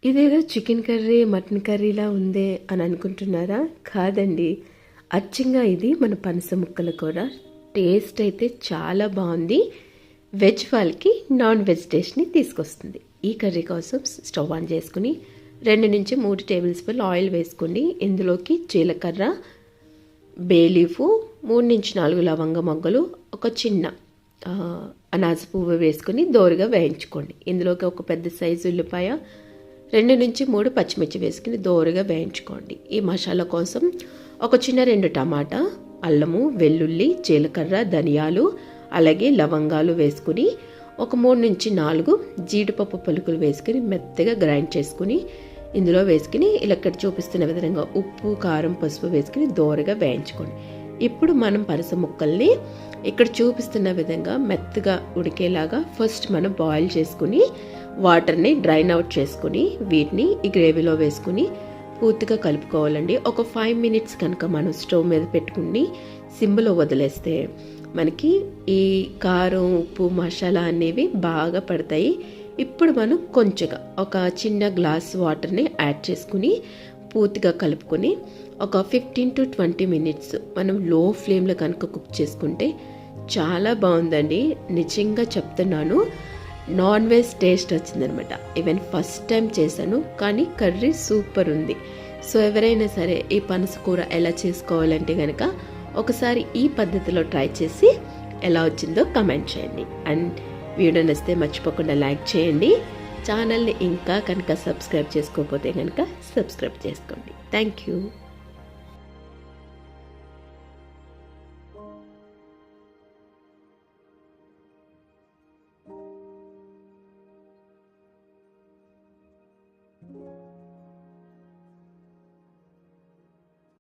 ఇదేదో chicken curry mutton కర్రీలా ఉందే అని అనుకుంటున్నారా? కాదండి, అచ్చంగా ఇది మన పనస ముక్కల కూర. టేస్ట్ అయితే చాలా బాగుంది. వెజ్ వాళ్ళకి నాన్ వెజ్ టేస్ట్ని తీసుకొస్తుంది. ఈ కర్రీ కోసం స్టవ్ ఆన్ చేసుకుని 2 నుంచి 3 టేబుల్ స్పూన్లు ఆయిల్ వేసుకోండి. ఇందులోకి జీలకర్ర, బే లీఫు, 3 నుంచి 4 లవంగ మొగ్గలు, ఒక చిన్న అనాస పువ్వు వేసుకొని దోరగా వేయించుకోండి. ఇందులోకి ఒక పెద్ద సైజు ఉల్లిపాయ, 2 నుంచి 3 పచ్చిమిర్చి వేసుకుని దోరగా వేయించుకోండి. ఈ మసాలా కోసం ఒక చిన్న 2 టమాటా, అల్లము, వెల్లుల్లి, జీలకర్ర, ధనియాలు, అలాగే లవంగాలు వేసుకుని ఒక 3 నుంచి 4 జీడిపప్పు పలుకులు వేసుకుని మెత్తగా గ్రైండ్ చేసుకుని ఇందులో వేసుకుని ఇలా ఇక్కడ చూపిస్తున్న విధంగా ఉప్పు, కారం, పసుపు వేసుకుని దోరగా వేయించుకోండి. ఇప్పుడు మనం పనస ముక్కల్ని ఇక్కడ చూపిస్తున్న విధంగా మెత్తగా ఉడికేలాగా ఫస్ట్ మనం బాయిల్ చేసుకుని వాటర్ని డ్రైన్ అవుట్ చేసుకుని వీటిని ఈ గ్రేవీలో వేసుకుని పూర్తిగా కలుపుకోవాలండి. ఒక 5 మినిట్స్ కనుక మనం స్టవ్ మీద పెట్టుకుని సిమ్లో వదిలేస్తే మనకి ఈ కారం, ఉప్పు, మసాలా అనేవి బాగా పడతాయి. ఇప్పుడు మనం కొంచెంగా ఒక చిన్న గ్లాస్ వాటర్ని యాడ్ చేసుకుని పూర్తిగా కలుపుకొని ఒక 15 to 20 మినిట్స్ మనం లో ఫ్లేమ్లో కనుక కుక్ చేసుకుంటే చాలా బాగుందండి. నిజంగా చెప్తున్నాను, నాన్ వెజ్ టేస్ట్ వచ్చిందనమాట. ఈవెన్ ఫస్ట్ టైం చేశాను, కానీ కర్రీ సూపర్ ఉంది. సో ఎవరైనా సరే ఈ పనస కూర ఎలా చేసుకోవాలంటే కనుక ఒకసారి ఈ పద్ధతిలో ట్రై చేసి ఎలా వచ్చిందో కమెంట్ చేయండి. అండ్ వీడియో నచ్చితే మర్చిపోకుండా లైక్ చేయండి. ఛానల్ని ఇంకా కనుక సబ్స్క్రైబ్ చేసుకోకపోతే కనుక సబ్స్క్రైబ్ చేసుకోండి. Thank you.